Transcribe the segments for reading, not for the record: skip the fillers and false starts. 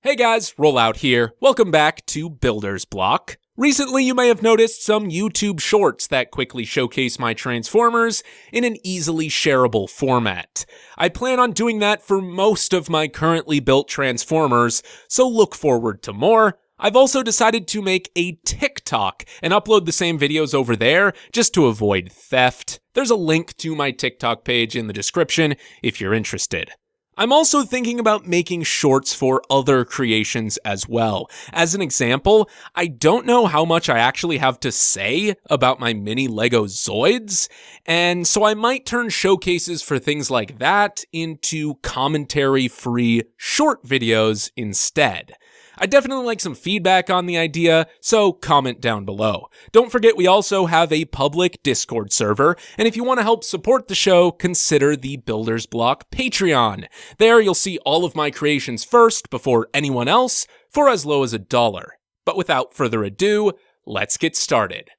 Hey guys, Rollout here. Welcome back to Builder's Block. Recently, you may have noticed some YouTube shorts that quickly showcase my Transformers in an easily shareable format. I plan on doing that for most of my currently built Transformers, so look forward to more. I've also decided to make a TikTok and upload the same videos over there just to avoid theft. There's a link to my TikTok page in the description if you're interested. I'm also thinking about making shorts for other creations as well. As an example, I don't know how much I actually have to say about my mini Lego Zoids, and so I might turn showcases for things like that into commentary-free short videos instead. I'd definitely like some feedback on the idea, so comment down below. Don't forget we also have a public Discord server, and if you want to help support the show, consider the Builder's Block Patreon. There you'll see all of my creations first before anyone else for as low as $1. But without further ado, let's get started.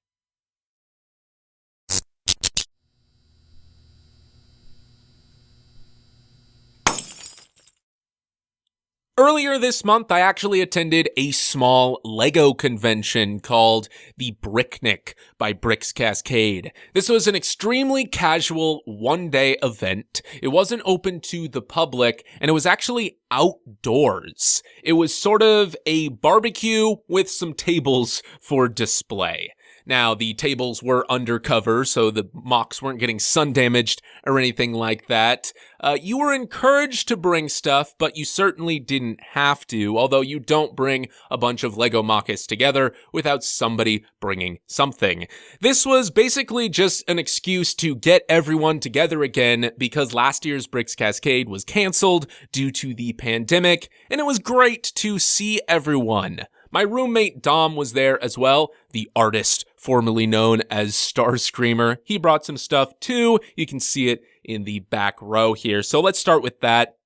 Earlier this month, I actually attended a small LEGO convention called the Bricknic by Bricks Cascade. This was an extremely casual one-day event. It wasn't open to the public, and it was actually outdoors. It was sort of a barbecue with some tables for display. Now, the tables were undercover, so the mocks weren't getting sun damaged or anything like that. You were encouraged to bring stuff, but you certainly didn't have to, although you don't bring a bunch of Lego Machas together without somebody bringing something. This was basically just an excuse to get everyone together again because last year's Bricks Cascade was canceled due to the pandemic, and it was great to see everyone. My roommate Dom was there as well, the artist formerly known as Starscreamer. He brought some stuff too. You can see it in the back row here. So let's start with that.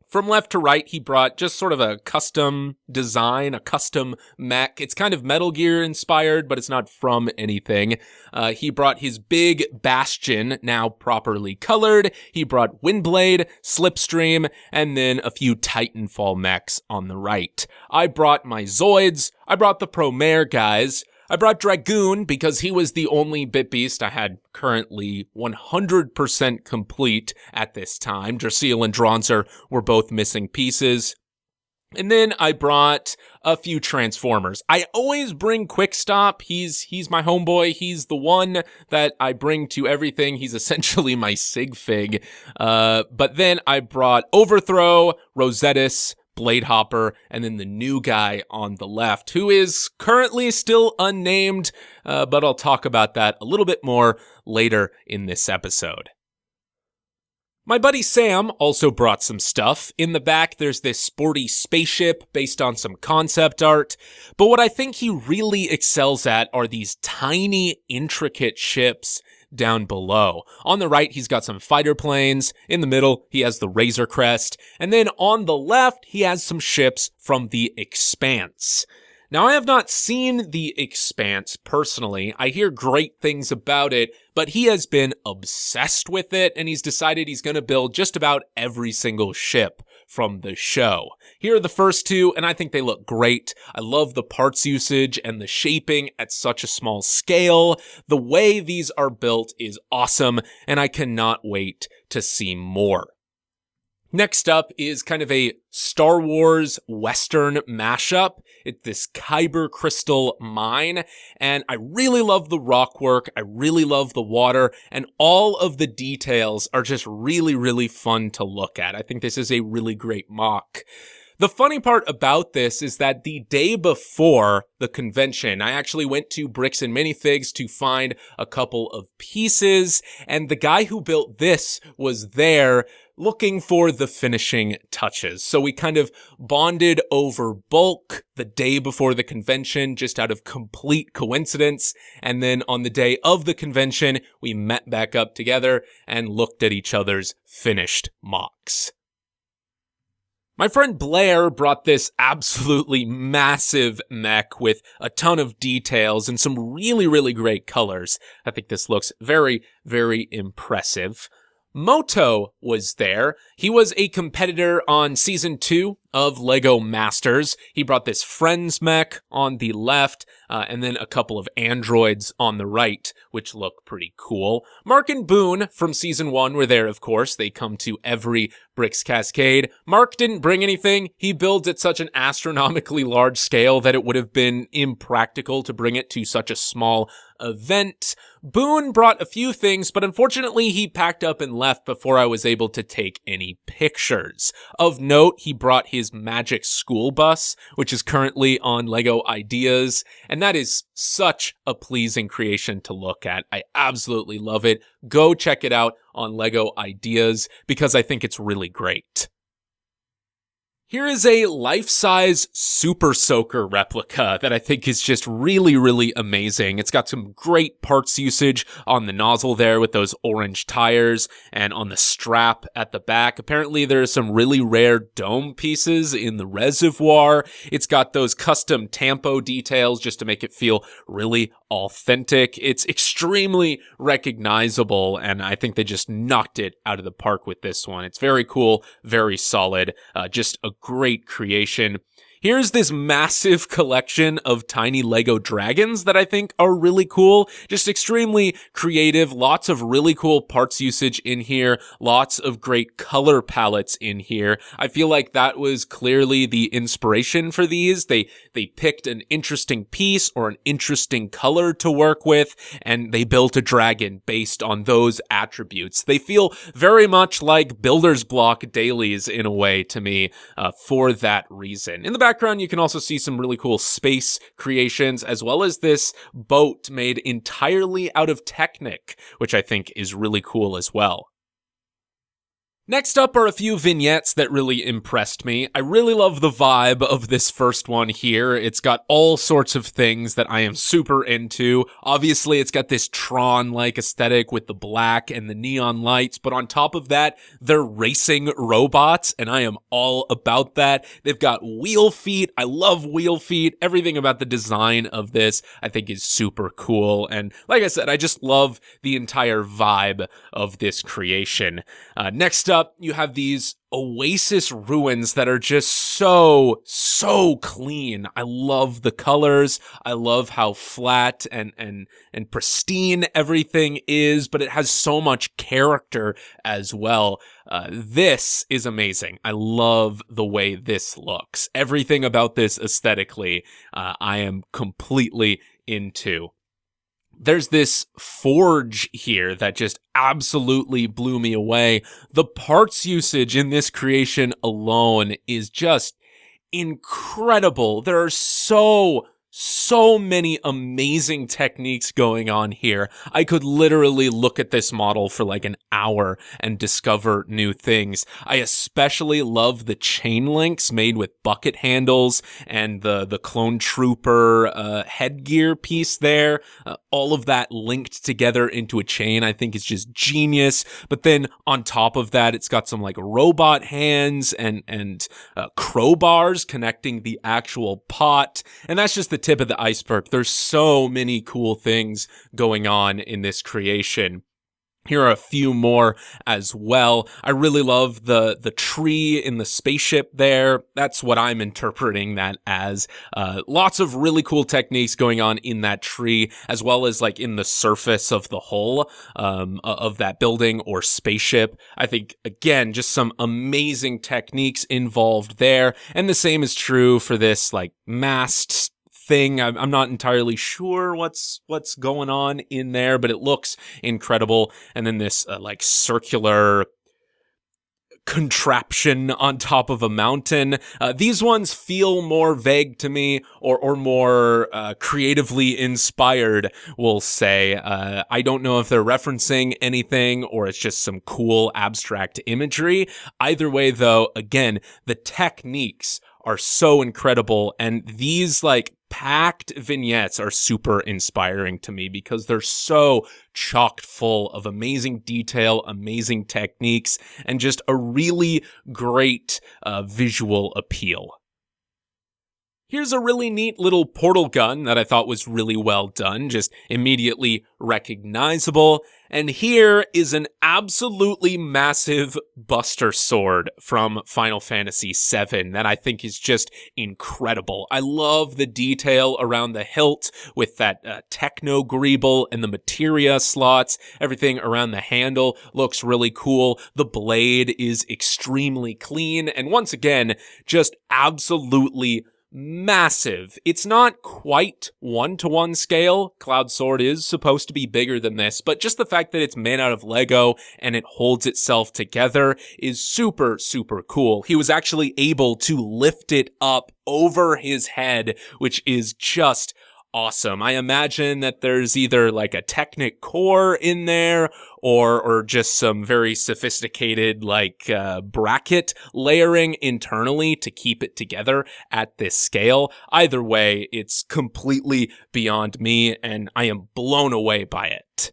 From left to right, he brought just sort of a custom design, a custom mech. It's kind of Metal Gear inspired, but it's not from anything. He brought his big Bastion, now properly colored. He brought Windblade, Slipstream, and then a few Titanfall mechs on the right. I brought my Zoids. I brought the Promare guys. I brought Dragoon because he was the only Bit Beast I had currently 100% complete at this time. Drasil and Dragoonzer were both missing pieces. And then I brought a few Transformers. I always bring Quickstop. He's my homeboy. He's the one that I bring to everything. He's essentially my sig fig. But then I brought Overthrow, Rosettis, Blade Hopper, and then the new guy on the left, who is currently still unnamed, but I'll talk about that a little bit more later in this episode. My buddy Sam also brought some stuff. In the back, there's this sporty spaceship based on some concept art, but what I think he really excels at are these tiny, intricate ships down below. On the right, he's got some fighter planes. In the middle, he has the Razor Crest. And then on the left, he has some ships from the Expanse. Now, I have not seen the Expanse personally. I hear great things about it, but he has been obsessed with it, and he's decided he's going to build just about every single ship from the show. Here are the first two, and I think they look great. I love the parts usage and the shaping at such a small scale. The way these are built is awesome, and I cannot wait to see more. Next up is kind of a Star Wars Western mashup. It's this Kyber crystal mine, and I really love the rock work. I really love the water, and all of the details are just really, really fun to look at. I think this is a really great mock. The funny part about this is that the day before the convention, I actually went to Bricks and Minifigs to find a couple of pieces, and the guy who built this was there looking for the finishing touches. So we kind of bonded over bulk the day before the convention, just out of complete coincidence. And then on the day of the convention, we met back up together and looked at each other's finished mocks. My friend Blair brought this absolutely massive mech with a ton of details and some really, really great colors. I think this looks very, very impressive. Moto was there. He was a competitor on Season 2 of Lego Masters. He brought this Friends mech on the left, and then a couple of androids on the right, which look pretty cool. Mark and Boone from Season 1 were there, of course. They come to every Bricks Cascade. Mark didn't bring anything. He builds at such an astronomically large scale that it would have been impractical to bring it to such a small event. Boone brought a few things, but unfortunately he packed up and left before I was able to take any pictures. Of note, he brought his magic school bus, which is currently on LEGO Ideas, and that is such a pleasing creation to look at. I absolutely love it. Go check it out on LEGO Ideas because I think it's really great. Here is a life-size Super Soaker replica that I think is just really, really amazing. It's got some great parts usage on the nozzle there with those orange tires and on the strap at the back. Apparently there are some really rare dome pieces in the reservoir. It's got those custom tampo details just to make it feel really authentic. It's extremely recognizable, and I think they just knocked it out of the park with this one. It's very cool, very solid, just a great creation. Here's this massive collection of tiny Lego dragons that I think are really cool. Just extremely creative. Lots of really cool parts usage in here. Lots of great color palettes in here. I feel like that was clearly the inspiration for these. They picked an interesting piece or an interesting color to work with, and they built a dragon based on those attributes. They feel very much like builder's block dailies in a way to me for that reason. In the background, you can also see some really cool space creations, as well as this boat made entirely out of Technic, which I think is really cool as well. Next up are a few vignettes that really impressed me. I really love the vibe of this first one here. It's got all sorts of things that I am super into. Obviously, it's got this Tron-like aesthetic with the black and the neon lights, but on top of that, they're racing robots, and I am all about that. They've got wheel feet. I love wheel feet. Everything about the design of this, I think, is super cool. And like I said, I just love the entire vibe of this creation. Next up, you have these Oasis ruins that are just so clean. I love the colors. I love how flat and pristine everything is, but it has so much character as well. This is amazing. I love the way this looks. Everything about this aesthetically, I am completely into. There's this forge here that just absolutely blew me away. The parts usage in this creation alone is just incredible. There are so many amazing techniques going on here. I could literally look at this model for like an hour and discover new things. I especially love the chain links made with bucket handles and the clone trooper headgear piece there. All of that linked together into a chain I think is just genius. But then on top of that, it's got some like robot hands and crowbars connecting the actual pot. And that's just the tip of the iceberg. There's so many cool things going on in this creation. Here are a few more as well. I really love the tree in the spaceship there. That's what I'm interpreting that as. Lots of really cool techniques going on in that tree, as well as like in the surface of the hull of that building or spaceship. I think, again, just some amazing techniques involved there. And the same is true for this like mast thing. I'm not entirely sure what's going on in there, but it looks incredible. And then this like circular contraption on top of a mountain. These ones feel more vague to me, or more creatively inspired, we'll say. I don't know if they're referencing anything or it's just some cool abstract imagery. Either way, though, again, the techniques are so incredible, and these like packed vignettes are super inspiring to me because they're so chock full of amazing detail, amazing techniques, and just a really great visual appeal. Here's a really neat little portal gun that I thought was really well done, just immediately recognizable. And here is an absolutely massive Buster Sword from Final Fantasy VII that I think is just incredible. I love the detail around the hilt with that techno greeble and the materia slots. Everything around the handle looks really cool. The blade is extremely clean, and once again, just absolutely massive. It's not quite 1-to-1 scale. Cloud Sword is supposed to be bigger than this, but just the fact that it's made out of Lego and it holds itself together is super, super cool. He was actually able to lift it up over his head, which is just awesome. I imagine that there's either like a Technic core in there or just some very sophisticated bracket layering internally to keep it together at this scale. Either way, it's completely beyond me and I am blown away by it.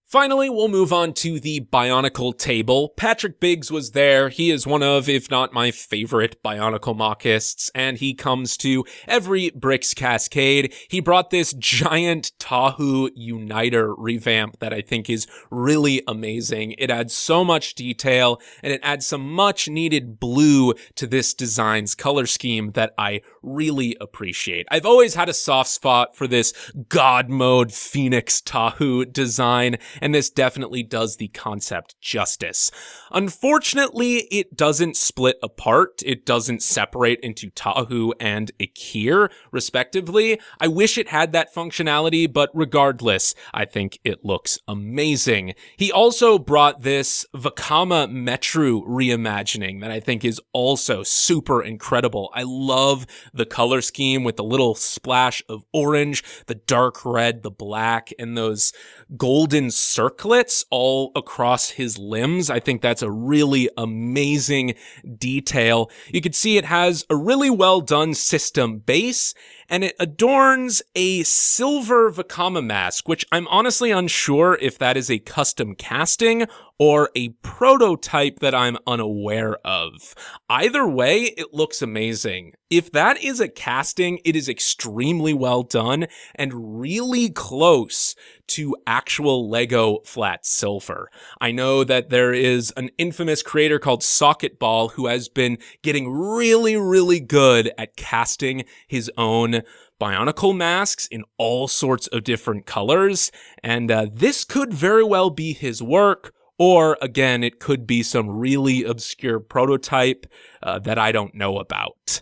Finally, we'll move on to the Bionicle Table. Patrick Biggs was there. He is one of, if not my favorite Bionicle mockists, and he comes to every Bricks Cascade. He brought this giant Tahu Uniter revamp that I think is really amazing. It adds so much detail, and it adds some much needed blue to this design's color scheme that I really appreciate. I've always had a soft spot for this God Mode Phoenix Tahu design, and this definitely does the concept justice. Unfortunately, it doesn't split apart. It doesn't separate into Tahu and Akir, respectively. I wish it had that functionality, but regardless, I think it looks amazing. He also brought this Vakama Metru reimagining that I think is also super incredible. I love the color scheme with the little splash of orange, the dark red, the black, and those golden circlets all across his limbs. I think that's a really amazing detail. You can see it has a really well done system base, and it adorns a silver Vakama mask, which I'm honestly unsure if that is a custom casting or a prototype that I'm unaware of. Either way, it looks amazing. If that is a casting, it is extremely well done and really close to actual Lego flat silver. I know that there is an infamous creator called Socketball who has been getting really, really good at casting his own Bionicle masks in all sorts of different colors, and this could very well be his work. Or, again, it could be some really obscure prototype that I don't know about.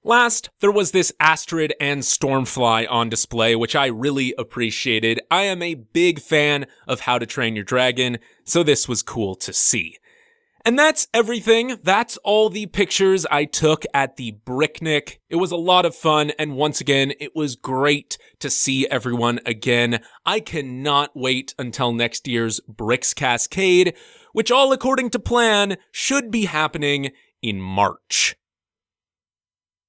Last, there was this Astrid and Stormfly on display, which I really appreciated. I am a big fan of How to Train Your Dragon, so this was cool to see. And that's everything. That's all the pictures I took at the Bricknic. It was a lot of fun, and once again, it was great to see everyone again. I cannot wait until next year's Bricks Cascade, which all according to plan should be happening in March.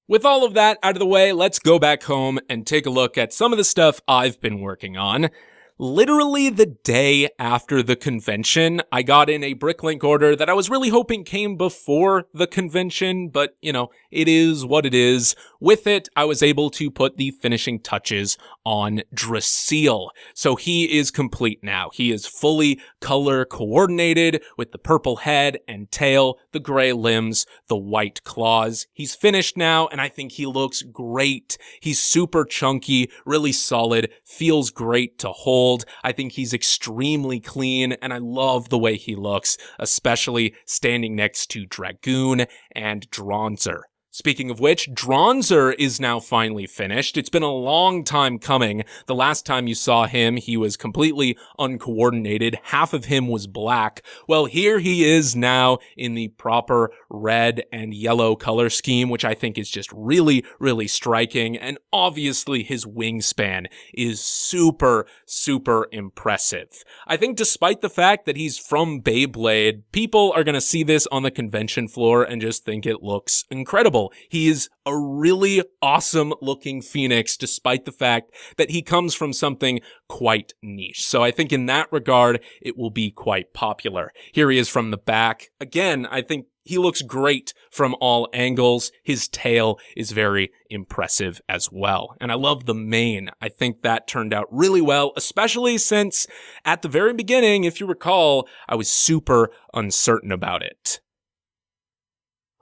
With all of that out of the way, let's go back home and take a look at some of the stuff I've been working on. Literally the day after the convention, I got in a Bricklink order that I was really hoping came before the convention, but, it is what it is. With it, I was able to put the finishing touches on Drasil. So he is complete now. He is fully color coordinated with the purple head and tail, the gray limbs, the white claws. He's finished now, and I think he looks great. He's super chunky, really solid, feels great to hold. I think he's extremely clean, and I love the way he looks, especially standing next to Dragoon and Dragoonzer. Speaking of which, Dragoonzer is now finally finished. It's been a long time coming. The last time you saw him, he was completely uncoordinated. Half of him was black. Well, here he is now in the proper red and yellow color scheme, which I think is just really, really striking. And obviously his wingspan is super, super impressive. I think despite the fact that he's from Beyblade, people are going to see this on the convention floor and just think it looks incredible. He is a really awesome looking Phoenix, despite the fact that he comes from something quite niche. So I think in that regard, it will be quite popular. Here he is from the back. Again, I think he looks great from all angles. His tail is very impressive as well. And I love the mane. I think that turned out really well, especially since at the very beginning, if you recall, I was super uncertain about it.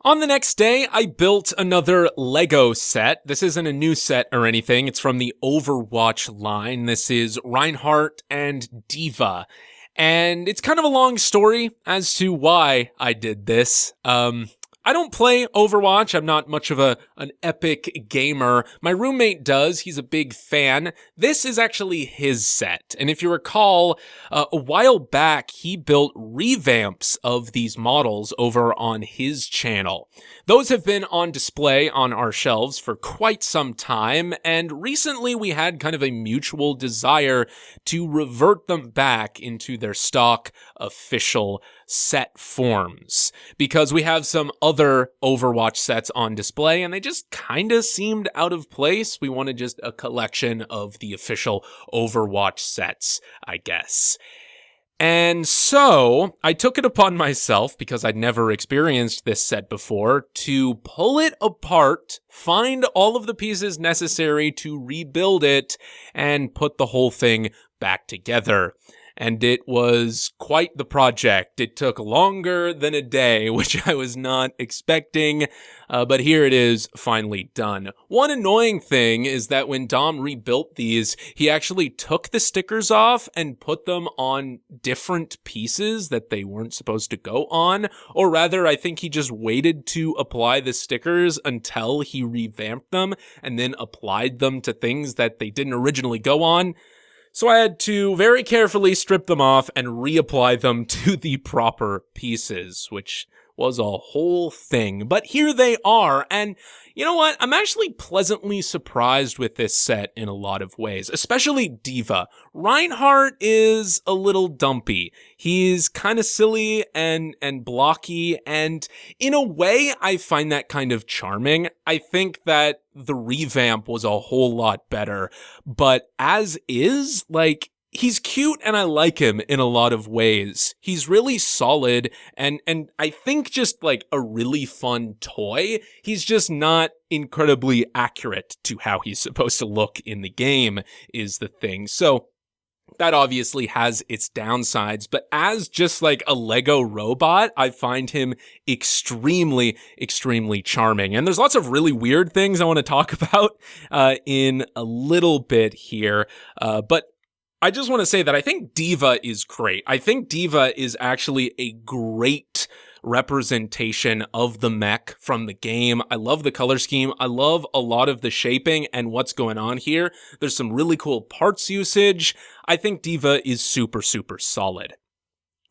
On the next day, I built another Lego set. This isn't a new set or anything. It's from the Overwatch line. This is Reinhardt and Diva. And it's kind of a long story as to why I did this. I don't play Overwatch. I'm not much of an epic gamer. My roommate does. He's a big fan. This is actually his set. And if you recall, a while back, he built revamps of these models over on his channel. Those have been on display on our shelves for quite some time, and recently we had kind of a mutual desire to revert them back into their stock official set forms, because we have some other Overwatch sets on display and they just kind of seemed out of place. We wanted just a collection of the official Overwatch sets, I guess. And so I took it upon myself, because I'd never experienced this set before, to pull it apart, find all of the pieces necessary to rebuild it, and put the whole thing back together. And it was quite the project. It took longer than a day, which I was not expecting, but here it is, finally done. One annoying thing is that when Dom rebuilt these, he actually took the stickers off and put them on different pieces that they weren't supposed to go on, or rather, I think he just waited to apply the stickers until he revamped them, and then applied them to things that they didn't originally go on. So I had to very carefully strip them off and reapply them to the proper pieces, which was a whole thing. But here they are, and you know what? I'm actually pleasantly surprised with this set in a lot of ways, especially Diva. Reinhardt is a little dumpy. He's kind of silly and blocky, and in a way, I find that kind of charming. I think that the revamp was a whole lot better, but as is, like, he's cute and I like him in a lot of ways. He's really solid and I think just like a really fun toy. He's just not incredibly accurate to how he's supposed to look in the game is the thing. So that obviously has its downsides, but as just like a Lego robot, I find him extremely, extremely charming. And there's lots of really weird things I want to talk about in a little bit here, but I just want to say that I think Diva is great. I think Diva is actually a great representation of the mech from the game. I love the color scheme. I love a lot of the shaping and what's going on here. There's some really cool parts usage. I think Diva is super, super solid.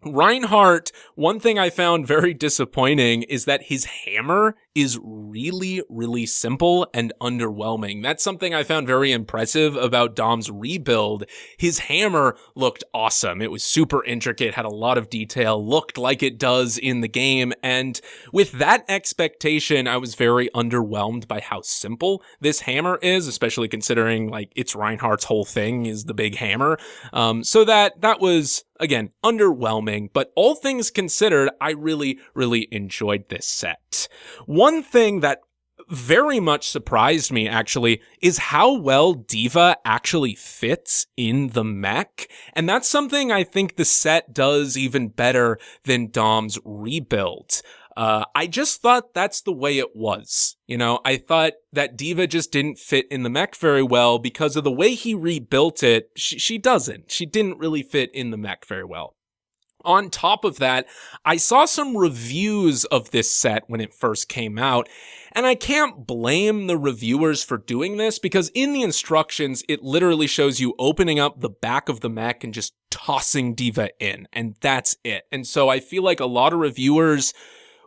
Reinhardt, one thing I found very disappointing is that his hammer is really, really simple and underwhelming. That's something I found very impressive about Dom's rebuild. His hammer looked awesome. It was super intricate, had a lot of detail, looked like it does in the game, and with that expectation, I was very underwhelmed by how simple this hammer is, especially considering, like, it's Reinhardt's whole thing is the big hammer. So that was, again, underwhelming, but all things considered, I really, really enjoyed this set. One thing that very much surprised me, actually, is how well Diva actually fits in the mech, and that's something I think the set does even better than Dom's rebuild. I just thought that's the way it was. You know, I thought that Diva just didn't fit in the mech very well because of the way he rebuilt it. She doesn't. She didn't really fit in the mech very well. On top of that, I saw some reviews of this set when it first came out, and I can't blame the reviewers for doing this because in the instructions, it literally shows you opening up the back of the mech and just tossing Diva in, and that's it. And so I feel like a lot of reviewers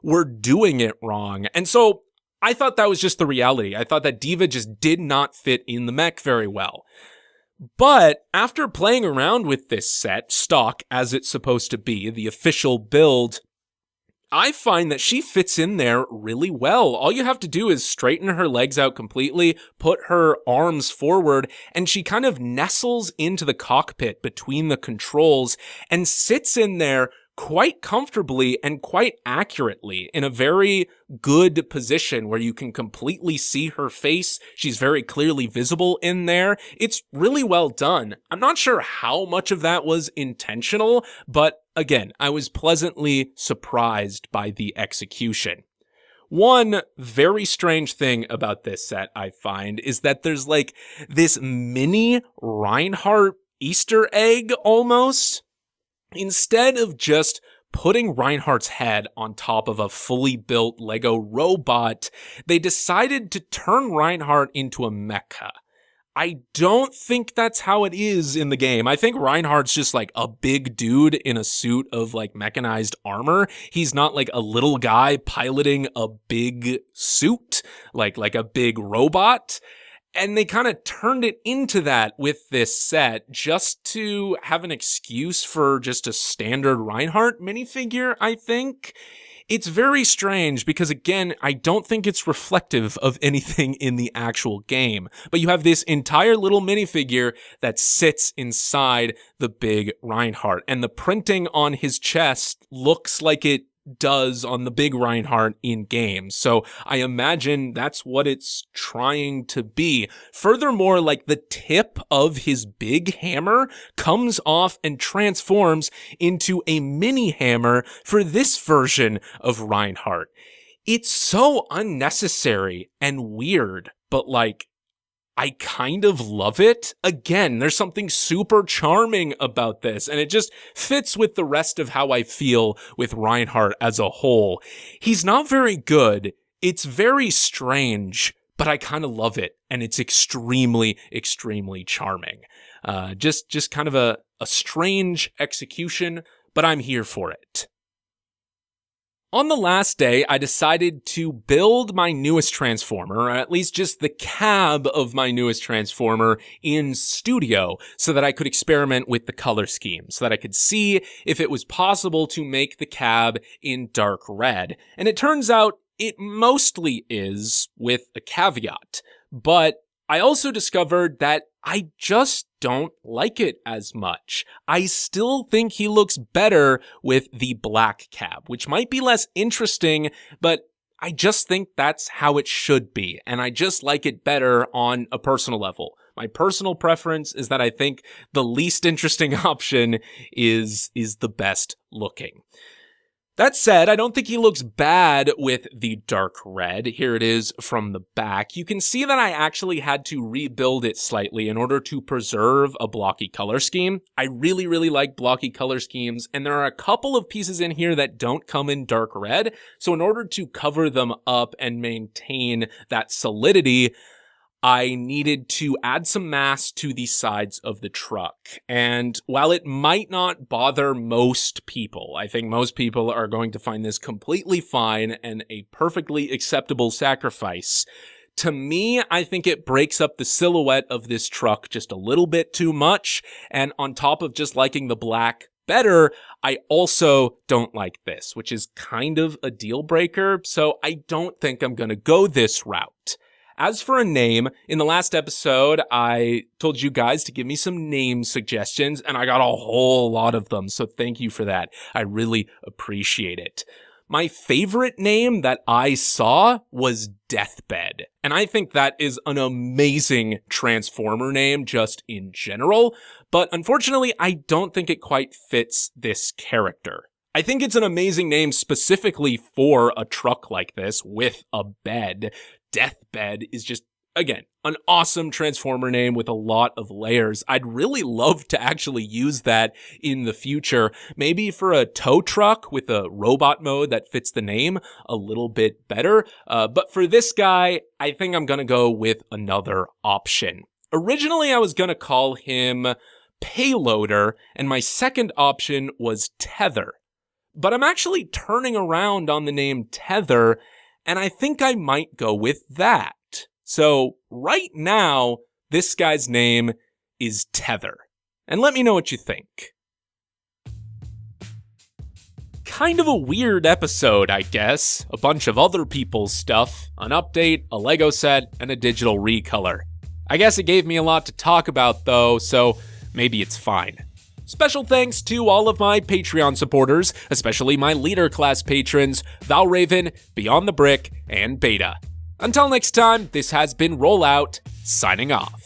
were doing it wrong. And so I thought that was just the reality. I thought that Diva just did not fit in the mech very well. But after playing around with this set, stock as it's supposed to be, the official build, I find that she fits in there really well. All you have to do is straighten her legs out completely, put her arms forward, and she kind of nestles into the cockpit between the controls and sits in there quite comfortably and quite accurately in a very good position where you can completely see her face. She's very clearly visible in there. It's really well done. I'm not sure how much of that was intentional, but again, I was pleasantly surprised by the execution. One very strange thing about this set, I find, is that there's like this mini Reinhardt Easter egg almost. Instead of just putting Reinhardt's head on top of a fully built Lego robot, they decided to turn Reinhardt into a mecha. I don't think that's how it is in the game. I think Reinhardt's just like a big dude in a suit of like mechanized armor. He's not like a little guy piloting a big suit, like a big robot. And they kind of turned it into that with this set just to have an excuse for just a standard Reinhardt minifigure, I think. It's very strange because, again, I don't think it's reflective of anything in the actual game. But you have this entire little minifigure that sits inside the big Reinhardt. And the printing on his chest looks like it does on the big Reinhardt in game. So I imagine that's what it's trying to be. Furthermore, like the tip of his big hammer comes off and transforms into a mini hammer for this version of Reinhardt. It's so unnecessary and weird, but like, I kind of love it. Again, there's something super charming about this, and it just fits with the rest of how I feel with Reinhardt as a whole. He's not very good. It's very strange, but I kind of love it, and it's extremely, extremely charming. Just kind of a strange execution, but I'm here for it. On the last day, I decided to build my newest Transformer, or at least just the cab of my newest Transformer, in Studio, so that I could experiment with the color scheme, so that I could see if it was possible to make the cab in dark red. And it turns out it mostly is, with a caveat. But I also discovered that I just don't like it as much. I still think he looks better with the black cab, which might be less interesting, but I just think that's how it should be, and I just like it better on a personal level. My personal preference is that I think the least interesting option is the best looking. That said, I don't think he looks bad with the dark red. Here it is from the back. You can see that I actually had to rebuild it slightly in order to preserve a blocky color scheme. I really, really like blocky color schemes, and there are a couple of pieces in here that don't come in dark red. So in order to cover them up and maintain that solidity, I needed to add some mass to the sides of the truck. And while it might not bother most people, I think most people are going to find this completely fine and a perfectly acceptable sacrifice. To me, I think it breaks up the silhouette of this truck just a little bit too much. And on top of just liking the black better, I also don't like this, which is kind of a deal breaker. So I don't think I'm going to go this route. As for a name, in the last episode, I told you guys to give me some name suggestions, and I got a whole lot of them, so thank you for that. I really appreciate it. My favorite name that I saw was Deathbed, and I think that is an amazing Transformer name just in general, but unfortunately, I don't think it quite fits this character. I think it's an amazing name specifically for a truck like this with a bed. Deathbed is just, again, an awesome Transformer name with a lot of layers. I'd really love to actually use that in the future, maybe for a tow truck with a robot mode that fits the name a little bit better. But for this guy, I think I'm going to go with another option. Originally, I was going to call him Payloader, and my second option was Tether. But I'm actually turning around on the name Tether, and I think I might go with that. So right now, this guy's name is Tether. And let me know what you think. Kind of a weird episode, I guess. A bunch of other people's stuff, an update, a Lego set, and a digital recolor. I guess it gave me a lot to talk about though, so maybe it's fine. Special thanks to all of my Patreon supporters, especially my leader class patrons, Valraven, Beyond the Brick, and Beta. Until next time, this has been Rollout, signing off.